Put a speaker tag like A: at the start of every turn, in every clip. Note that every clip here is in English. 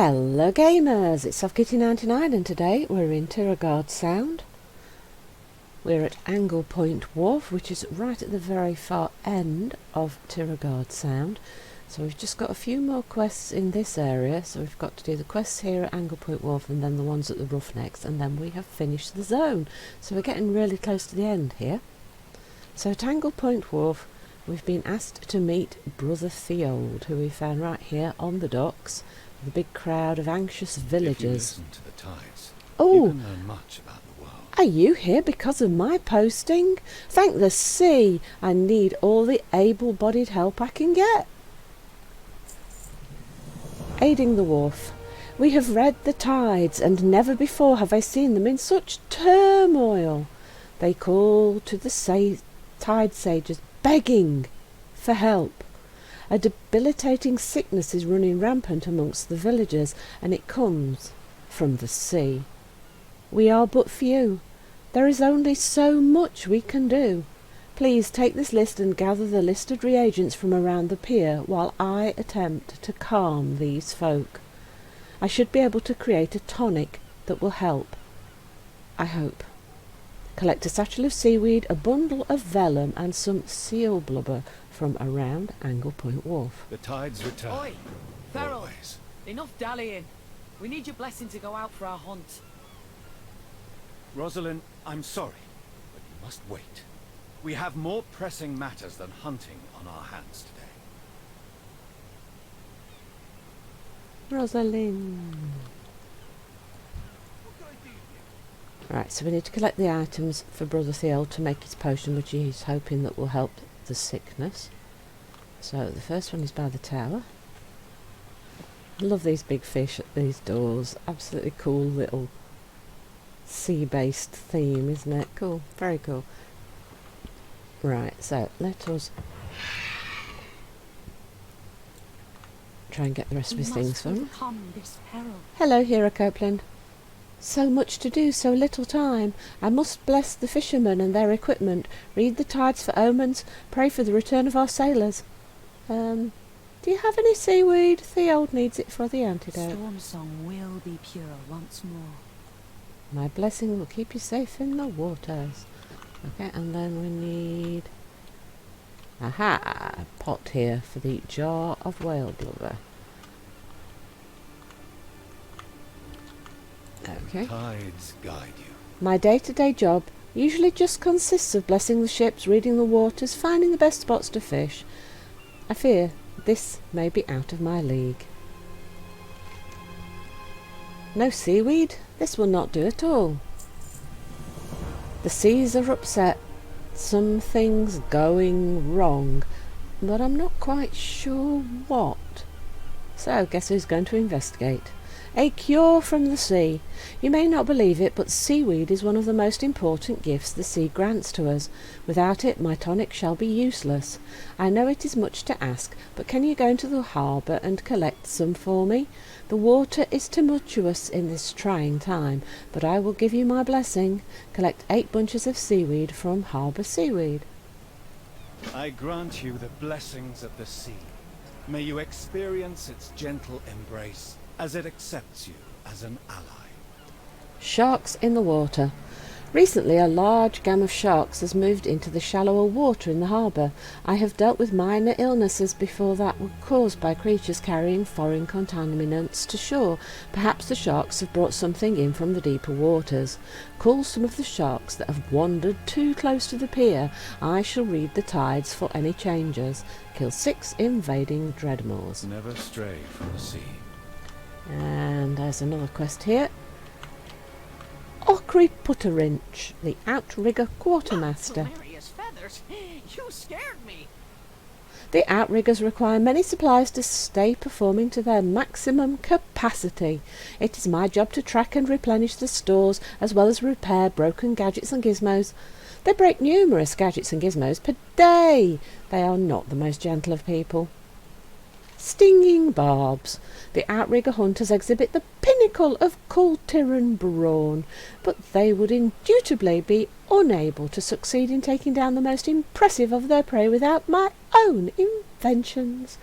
A: Hello gamers, it's SoftKitty99 and today we're in Tiragarde Sound. We're at Anglepoint Wharf, which is right at the very far end of Tiragarde Sound. So we've just got a few more quests in this area, so we've got to do the quests here at Anglepoint Wharf and then the ones at the Roughnecks, and then we have finished the zone. So we're getting really close to the end here. So at Anglepoint Wharf we've been asked to meet Brother Theold, who we found right here on the docks. The big crowd of anxious villagers.
B: If you listen to the tides,
A: oh,
B: you can learn much about the world.
A: Are you here because of my posting? Thank the sea, I need all the able-bodied help I can get. Aiding the wharf. We have read the tides, and never before have I seen them in such turmoil. They call to the tide sages, begging for help. A debilitating sickness is running rampant amongst the villagers, and it comes from the sea. We are but few. There is only so much we can do. Please take this list and gather the listed reagents from around the pier while I attempt to calm these folk. I should be able to create a tonic that will help. I hope. Collect a satchel of seaweed, a bundle of vellum, and some seal blubber from around Anglepoint Wharf.
B: The tides return.
C: Oi, Feral,
B: Always.
C: enough dallying. We need your blessing to go out for our hunt.
B: Rosalind, I'm sorry, but you must wait. We have more pressing matters than hunting on our hands today.
A: Rosalind. Right, so we need to collect the items for Brother Theold to make his potion, which he's hoping that will help the sickness. So the first one is by the tower. I love these big fish at these doors. Absolutely cool little sea-based theme, isn't it? Cool, very cool. Right, so let us try and get the rest of his things from him. Hello, Hero Copeland. So much to do, so little time. I must bless the fishermen and their equipment, read the tides for omens, pray for the return of our sailors. Do you have any seaweed? Theold needs it for the antidote.
D: Storm song will be pure once more.
A: My blessing will keep you safe in the waters. Okay, and then we need... aha! A pot here for the jar of whale blubber. Okay.
B: Tides guide you.
A: My day-to-day job usually just consists of blessing the ships, reading the waters, finding the best spots to fish. I fear this may be out of my league. No seaweed? This will not do at all. The seas are upset. Something's going wrong, but I'm not quite sure what. So, guess who's going to investigate? A cure from the sea. You may not believe it, but seaweed is one of the most important gifts the sea grants to us. Without it, my tonic shall be useless. I know it is much to ask, but can you go into the harbour and collect some for me? The water is tumultuous in this trying time, but I will give you my blessing. Collect 8 bunches of seaweed from Harbour Seaweed.
B: I grant you the blessings of the sea. May you experience its gentle embrace as it accepts you as an ally.
A: Sharks in the water. Recently a large gang of sharks has moved into the shallower water in the harbour. I have dealt with minor illnesses before that were caused by creatures carrying foreign contaminants to shore. Perhaps the sharks have brought something in from the deeper waters. Call some of the sharks that have wandered too close to the pier. I shall read the tides for any changes. Kill 6 invading dreadmaws.
B: Never stray from the sea.
A: And there's another quest here. Ochry Putterinch, the outrigger quartermaster.
C: Hilarious feathers. You scared me.
A: The outriggers require many supplies to stay performing to their maximum capacity. It is my job to track and replenish the stores, as well as repair broken gadgets and gizmos. They break numerous gadgets and gizmos per day. They are not the most gentle of people. Stinging barbs. The outrigger hunters exhibit the pinnacle of Kultiran brawn, but they would indubitably be unable to succeed in taking down the most impressive of their prey without my own inventions.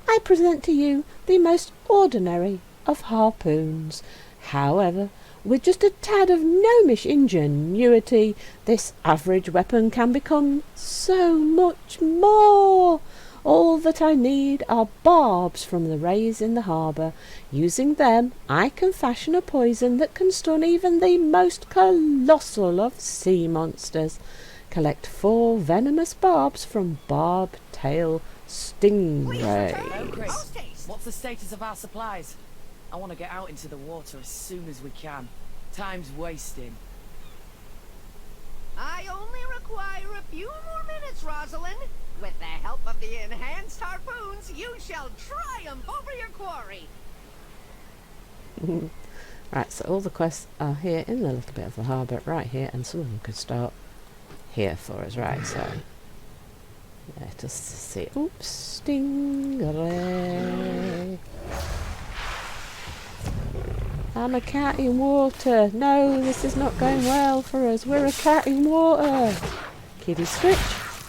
A: I present to you the most ordinary of harpoons. However, with just a tad of gnomish ingenuity, this average weapon can become so much more. All that I need are barbs from the rays in the harbour. Using them, I can fashion a poison that can stun even the most colossal of sea monsters. Collect 4 venomous barbs from barbtail stingrays.
C: What's the status of our supplies? I want to get out into the water as soon as we can. Time's wasting.
E: I only require a few more minutes, Rosalind. With the help of the enhanced harpoons, you shall triumph over your quarry.
A: Right, so all the quests are here in the little bit of the harbour right here, and some of them could start here for us, right? So let us see. Oops, stingray. I'm a cat in water. No, this is not going well for us. We're a cat in water. Kitty scratch,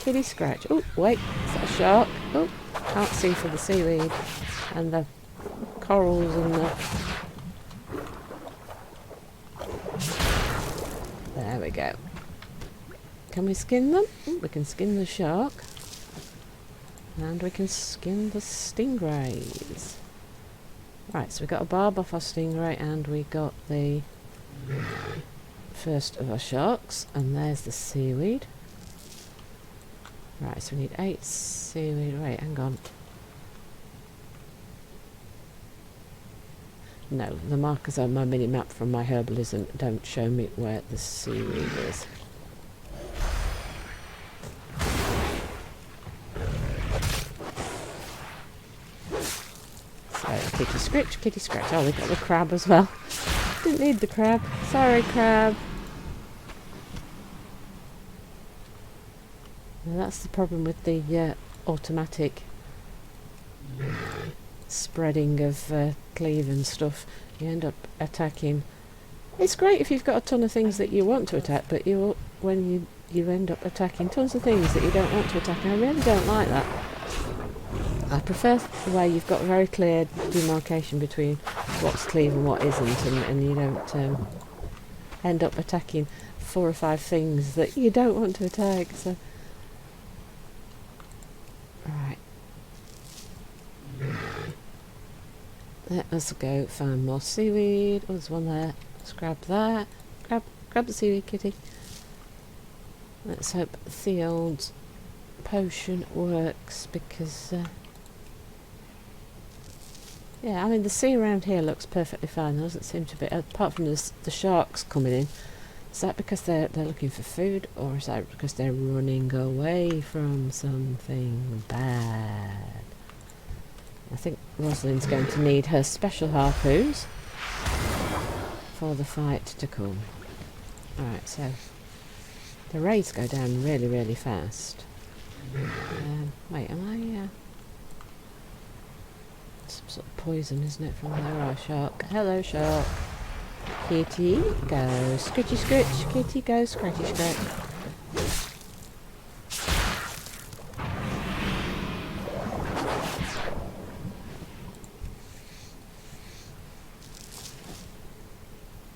A: kitty scratch. Oh, wait, is that a shark? Oh, can't see for the seaweed and the corals and the... There we go. Can we skin them? We can skin the shark. And we can skin the stingrays. Right, so we got a barb off our stingray, and we got the first of our sharks, and there's the seaweed. Right, so we need 8 seaweed. Wait, hang on. No, the markers on my mini-map from my herbalism don't show me where the seaweed is. So, kitty scratch, kitty scratch. Oh, we got the crab as well. Didn't need the crab. Sorry, crab. Now, that's the problem with the automatic spreading of cleave and stuff. You end up attacking. It's great if you've got a ton of things that you want to attack, but when you end up attacking tons of things that you don't want to attack. And I really don't like that. I prefer the way you've got very clear demarcation between what's cleave and what isn't, and you don't end up attacking 4 or 5 things that you don't want to attack. So, right. Let us go find more seaweed. Oh, there's one there. Let's grab that. Grab the seaweed, kitty. Let's hope Theod's potion works, because yeah, I mean the sea around here looks perfectly fine. There doesn't seem to be, apart from the sharks coming in. Is that because they're looking for food, or is that because they're running away from something bad? I think Rosalind's going to need her special harpoons for the fight to come. Alright, so the rays go down really, really fast. Wait, am I... some sort of poison, isn't it, from there? Oh, shark. Hello, shark. Kitty, go scritchy scritch. Kitty, go scratchy scratch.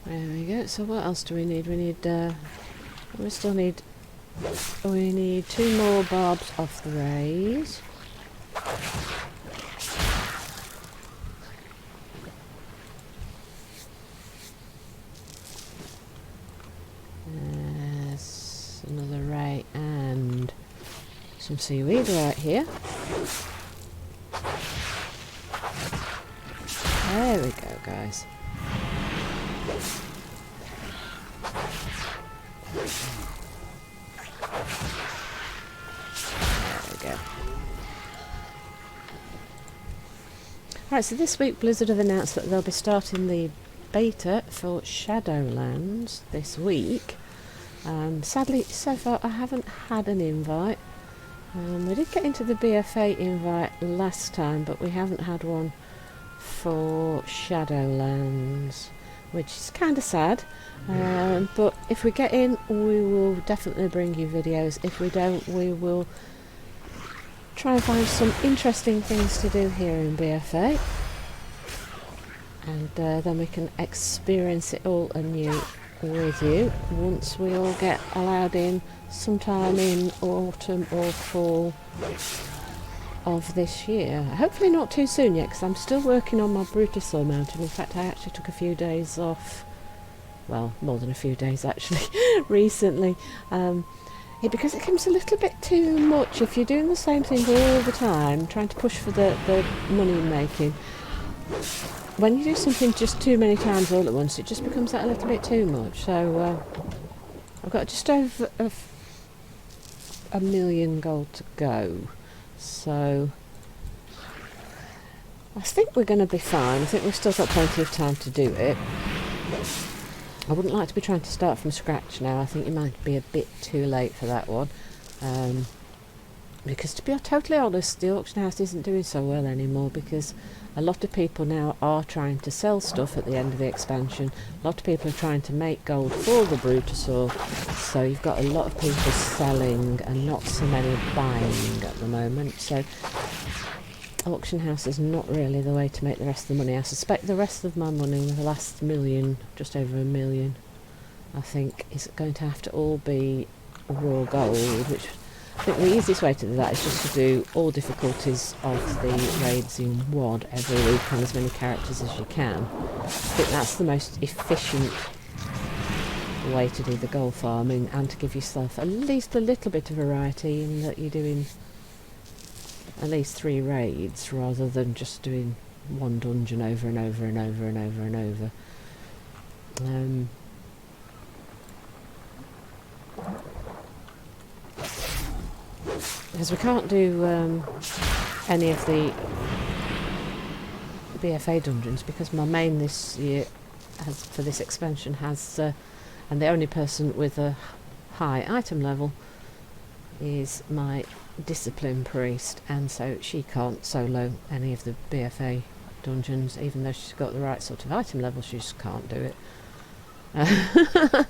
A: There we go. So what else do we need? We need, we need 2 more barbs off the rays. There's another ray and some seaweed right here. There we go, guys. Right, so this week Blizzard have announced that they'll be starting the beta for Shadowlands this week. Sadly, so far I haven't had an invite. We did get into the BFA invite last time, but we haven't had one for Shadowlands, which is kind of sad. But if we get in, we will definitely bring you videos. If we don't, we will try and find some interesting things to do here in BFA. and then we can experience it all anew with you once we all get allowed in sometime in autumn or fall of this year. Hopefully not too soon yet, because I'm still working on my Brutosaur mountain. In fact, I actually took a few days off, well, more than a few days actually, recently, because it becomes a little bit too much if you're doing the same thing all the time, trying to push for the money making. When you do something just too many times all at once, it just becomes that a little bit too much. So I've got just over a million gold to go. So I think we're going to be fine. I think we've still got plenty of time to do it. I wouldn't like to be trying to start from scratch now. I think you might be a bit too late for that one. Because to be totally honest, the auction house isn't doing so well anymore, because a lot of people now are trying to sell stuff at the end of the expansion. A lot of people are trying to make gold for the Brutosaur, so you've got a lot of people selling and not so many buying at the moment. So auction house is not really the way to make the rest of the money. I suspect the rest of my money, the last million, just over a million, I think, is going to have to all be raw gold, which I think the easiest way to do that is just to do all difficulties of the raids in WOD every week and as many characters as you can. I think that's the most efficient way to do the gold farming, and to give yourself at least a little bit of variety in that you're doing at least 3 raids rather than just doing one dungeon over and over and over and over and over. Because we can't do any of the BFA dungeons, because my main this year for this expansion has, and the only person with a high item level is my discipline priest, and so she can't solo any of the BFA dungeons. Even though she's got the right sort of item level, she just can't do it.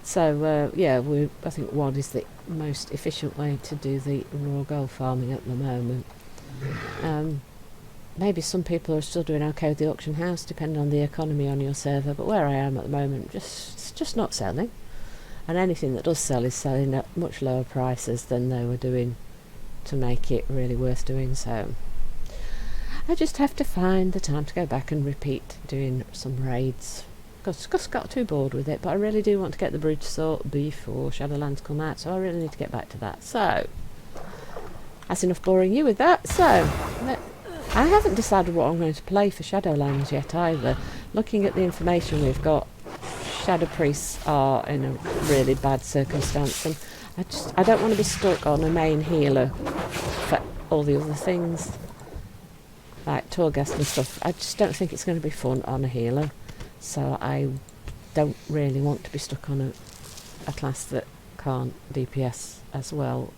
A: So yeah, I think WOD is the most efficient way to do the raw gold farming at the moment. Maybe some people are still doing okay with the auction house, depending on the economy on your server, but where I am at the moment, it's just not selling. And anything that does sell is selling at much lower prices than they were doing to make it really worth doing. So I just have to find the time to go back and repeat doing some raids. Just got too bored with it, but I really do want to get the Brutosaur before Shadowlands come out, so I really need to get back to that. So that's enough boring you with that. So I haven't decided what I'm going to play for Shadowlands yet either. Looking at the information we've got, Shadow Priests are in a really bad circumstance, and I don't want to be stuck on a main healer for all the other things like Torghast and stuff. I just don't think it's going to be fun on a healer, so I don't really want to be stuck on a class that can't DPS as well.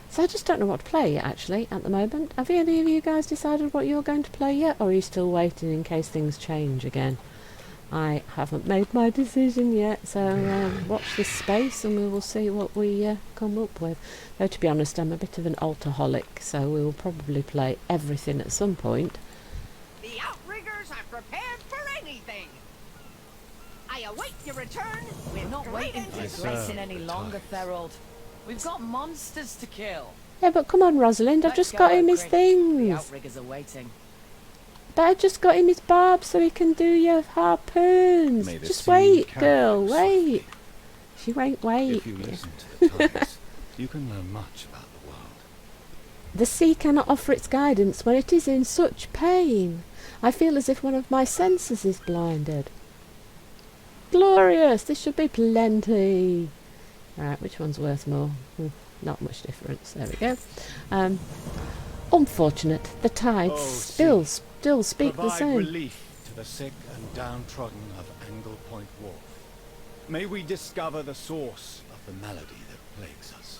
A: So I just don't know what to play actually at the moment. Have any of you guys decided what you're going to play yet, or are you still waiting in case things change again? I haven't made my decision yet, so watch this space and we will see what we come up with. Though to be honest, I'm a bit of an alcoholic, so we will probably play everything at some point.
E: The outriggers are prepared for anything. I await your return.
C: We're not waiting for
B: Yes,
C: racing
B: sir.
C: any longer, Ferold. We've got monsters to kill.
A: Yeah, but come on, Rosalind, I've
C: Let's
A: just
C: go,
A: got him his
C: Grin. The
A: things.
C: outriggers are waiting.
A: But I just got him his barbs so he can do your harpoons.
B: May the
A: Just
B: sea
A: wait,
B: carry
A: girl,
B: you
A: wait. She won't wait.
B: If you listen to the tides, you can learn much about the world.
A: The sea cannot offer its guidance when it is in such pain. I feel as if one of my senses is blinded. Glorious! This should be plenty. Right, which one's worth more? Not much difference. There we go. Unfortunate. The tides
B: Oh,
A: still speak the
B: Provide
A: same.
B: relief to the sick and downtrodden of Anglepoint Wharf. May we discover the source of the malady that plagues us.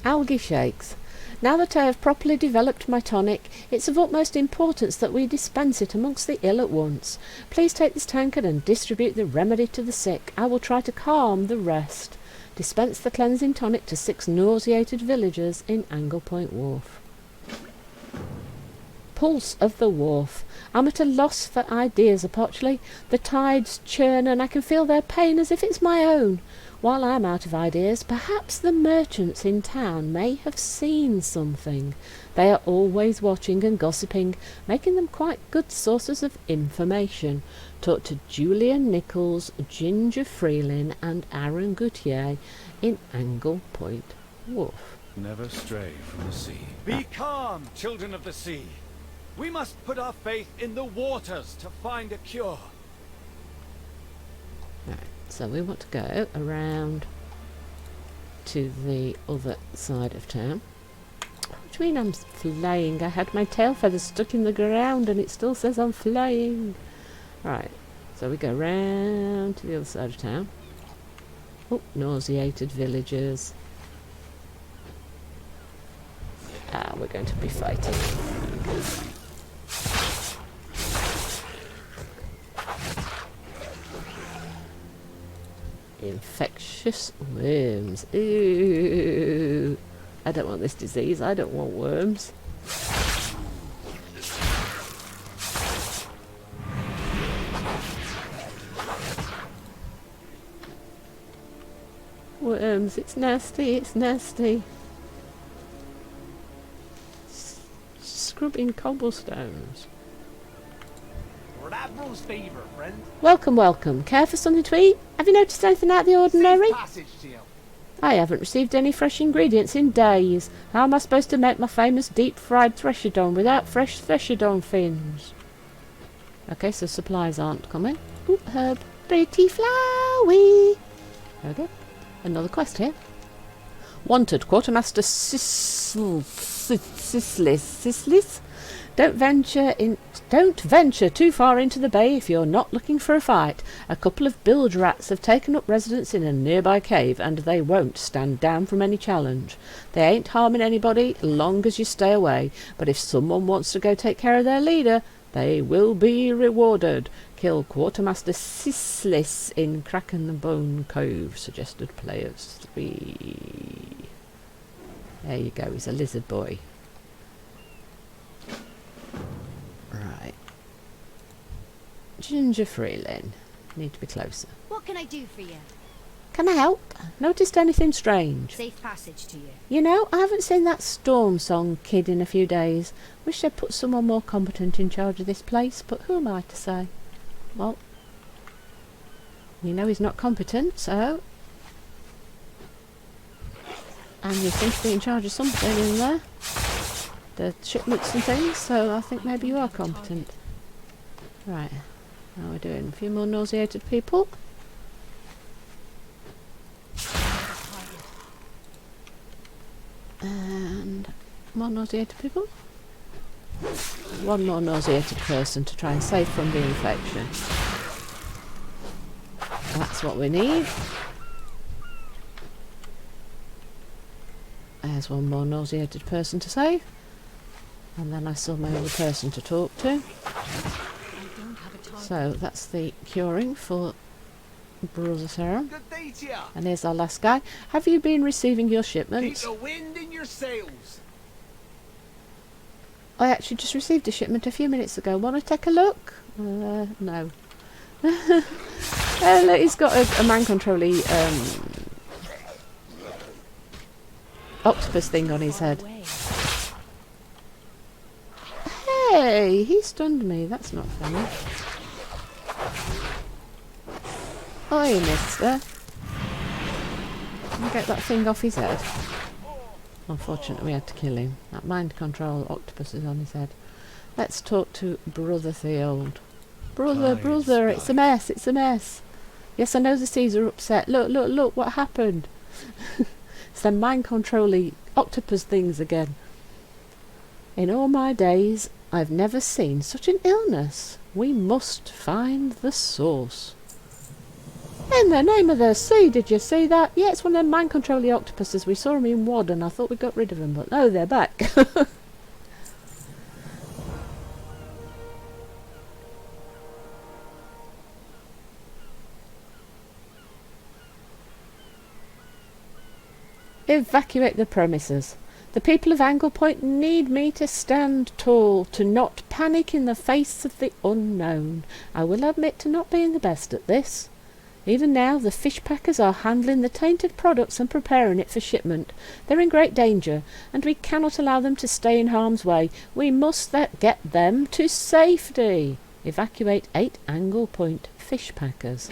A: Algae shakes. Now that I have properly developed my tonic, it's of utmost importance that we dispense it amongst the ill at once. Please take this tankard and distribute the remedy to the sick. I will try to calm the rest. Dispense the cleansing tonic to 6 nauseated villagers in Anglepoint Wharf. pulse of the wharf. I'm at a loss for ideas, apparently. The tides churn and I can feel their pain as if it's my own. While I'm out of ideas, perhaps the merchants in town may have seen something. They are always watching and gossiping, making them quite good sources of information. Talk to Julian Nichols, Ginger Freelin and Aaron Goutier in Anglepoint Wharf.
B: Never stray from the sea. Be calm, children of the sea. We must put our faith in the waters to find a cure.
A: Right, so we want to go around to the other side of town. What do you mean I'm flying? I had my tail feathers stuck in the ground and it still says I'm flying. Right, so we go round to the other side of town. Oh, nauseated villagers. Ah, we're going to be fighting. Infectious worms. Ooh. I don't want this disease. I don't want worms. Worms, it's nasty, it's nasty. Scrubbing cobblestones.
F: Admiral's fever, friend.
A: Welcome, welcome. Care for something to eat? Have you noticed anything out of the ordinary?
F: Safe passage to you.
A: I haven't received any fresh ingredients in days. How am I supposed to make my famous deep-fried threshodon without fresh threshodon fins? Okay, so supplies aren't coming. Ooh, herb. Pretty flowy. Okay, another quest here. Wanted, Quartermaster Sislis. Don't venture too far into the bay if you're not looking for a fight. A couple of bilge rats have taken up residence in a nearby cave, and they won't stand down from any challenge. They ain't harming anybody long as you stay away, but if someone wants to go take care of their leader, they will be rewarded. Kill Quartermaster Sislis in Krakenbone Cove, suggested players 3. There you go, he's a lizard boy. Right. Ginger Freelin. Need to be closer.
G: What can I do for you?
A: Can I help? Noticed anything strange?
G: Safe passage to you.
A: You know, I haven't seen that Storm Song kid in a few days. Wish they'd put someone more competent in charge of this place, but who am I to say? Well, you know he's not competent, so... And you seem to be in charge of something in there. The shipments and things, so I think maybe you are competent. Right, how are we doing? A few more nauseated people. And more nauseated people. One more nauseated person to try and save from the infection. That's what we need. There's one more nauseated person to save. And then I saw my other person to talk to. So that's the curing for Brother Sarah.
F: Good day to you.
A: And here's our last guy. Have you been receiving your
F: Keep
A: shipments?
F: the wind in your sails.
A: I actually just received a shipment a few minutes ago. Want to take a look? No. Look, he's got a mind controlling octopus thing on his head. Hey, he stunned me. That's not funny. Oi, mister. Can you get that thing off his head? Unfortunately, we had to kill him. That mind control octopus is on his head. Let's talk to Brother Theold. Brother, it's a mess, it's a mess. Yes, I know the seas are upset. Look, what happened? It's them mind controlling octopus things again. In all my days, I've never seen such an illness. We must find the source. In the name of the sea, did you see that? Yeah, it's one of them mind controlling octopuses. We saw them in WOD and I thought we got rid of them, but no, they're back. Evacuate the premises. The people of Anglepoint need me to stand tall, to not panic in the face of the unknown. I will admit to not being the best at this. Even now, the fish packers are handling the tainted products and preparing it for shipment. They're in great danger, and we cannot allow them to stay in harm's way. We must get them to safety. Evacuate 8 Anglepoint fish packers.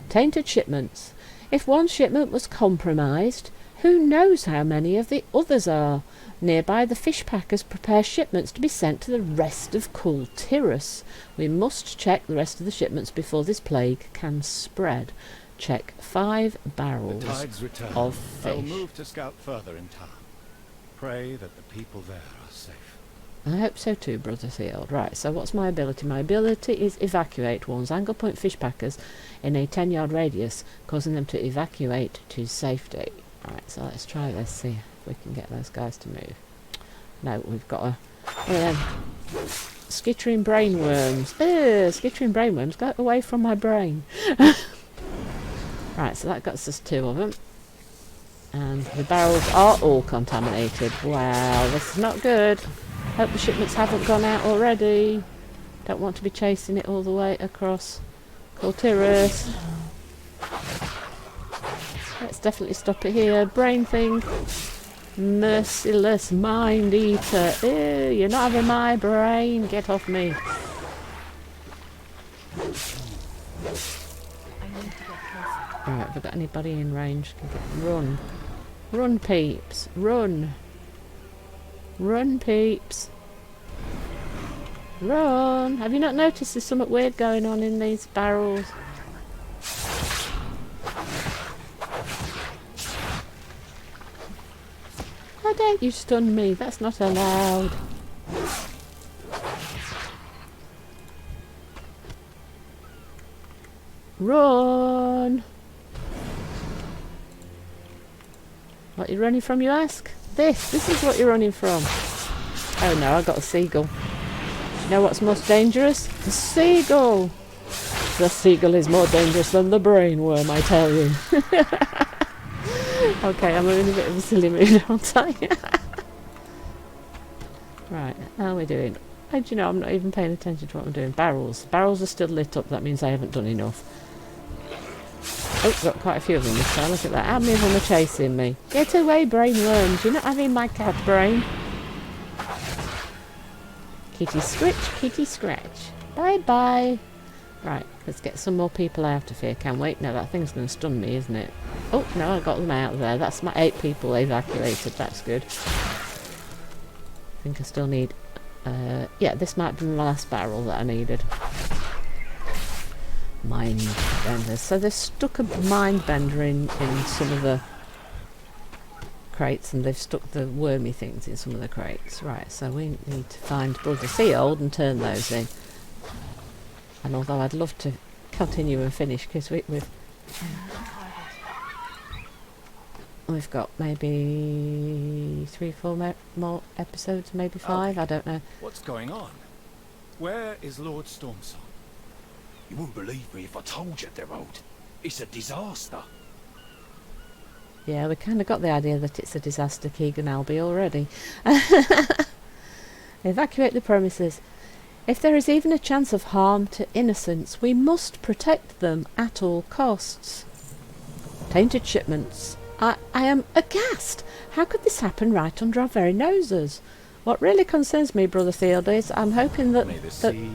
A: Tainted shipments. If one shipment was compromised, who knows how many of the others are? Nearby, the fish packers prepare shipments to be sent to the rest of Kultiras. We must check the rest of the shipments before this plague can spread. Check 5 barrels
B: The tides return.
A: of
B: I will
A: fish.
B: move to scout further in town. Pray that the people there are safe.
A: I hope so too, Brother Theod. Right, so what's my ability? My ability is evacuate one's Anglepoint fish packers in a 10-yard radius, causing them to evacuate to safety. Right, so let's try this, see if we can get those guys to move. No, we've got one of them skittering brainworms. Skittering brainworms, go away from my brain. Right, so that got us 2 of them. And the barrels are all contaminated. Wow, this is not good. Hope the shipments haven't gone out already. Don't want to be chasing it all the way across Kultiras. Let's definitely stop it here. Brain thing. Merciless mind eater. Ew, you're not having my brain. Get off me.
D: I need to get closer.
A: Right, have we got anybody in range? Run. Run, peeps. Run. Run, peeps. Run. Have you not noticed there's something weird going on in these barrels? How dare you stun me? That's not allowed. Run! What are you running from, you ask? This is what you're running from. Oh no, I got a seagull. You know what's most dangerous? The seagull! The seagull is more dangerous than the brainworm, I tell you. Okay, I'm in a bit of a silly mood, aren't I? Right, how are we doing? Oh, do you know, I'm not even paying attention to what I'm doing. Barrels. Barrels are still lit up, that means I haven't done enough. Oh, got quite a few of them this time, look at that. How many of them are chasing me? Get away, brainworms, you're not having my cat brain. Kitty scritch, kitty scratch. Bye bye. Right, let's get some more people out of here, can we? No, that thing's going to stun me, isn't it? Oh, no, I got them out of there. That's my 8 people evacuated, that's good. I think I still need... yeah, this might be my last barrel that I needed. Mind benders. So they've stuck a mind bender in some of the crates, and they've stuck the wormy things in some of the crates. Right, so we need to find Brother Theod and turn those in. And although I'd love to continue and finish, because we've got maybe 3 or 4 more episodes, maybe 5, I don't know.
B: What's going on? Where is Lord Stormsong?
F: You wouldn't believe me if I told you, Derald. It's a disaster.
A: Yeah, we kind of got the idea that it's a disaster, Keegan Albie, already. Evacuate the premises. If there is even a chance of harm to innocents, we must protect them at all costs. Tainted shipments. I am aghast. How could this happen right under our very noses? What really concerns me, Brother Theod, is I'm hoping that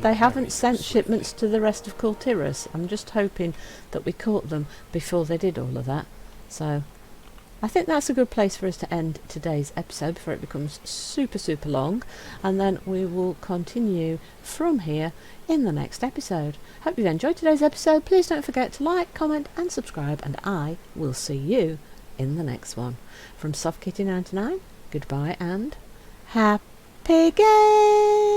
A: they haven't sent shipments to the rest of Kultiras. I'm just hoping that we caught them before they did all of that. So I think that's a good place for us to end today's episode before it becomes super, super long. And then we will continue from here in the next episode. Hope you've enjoyed today's episode. Please don't forget to like, comment and subscribe. And I will see you in the next one. From SoftKitty99, goodbye and happy game!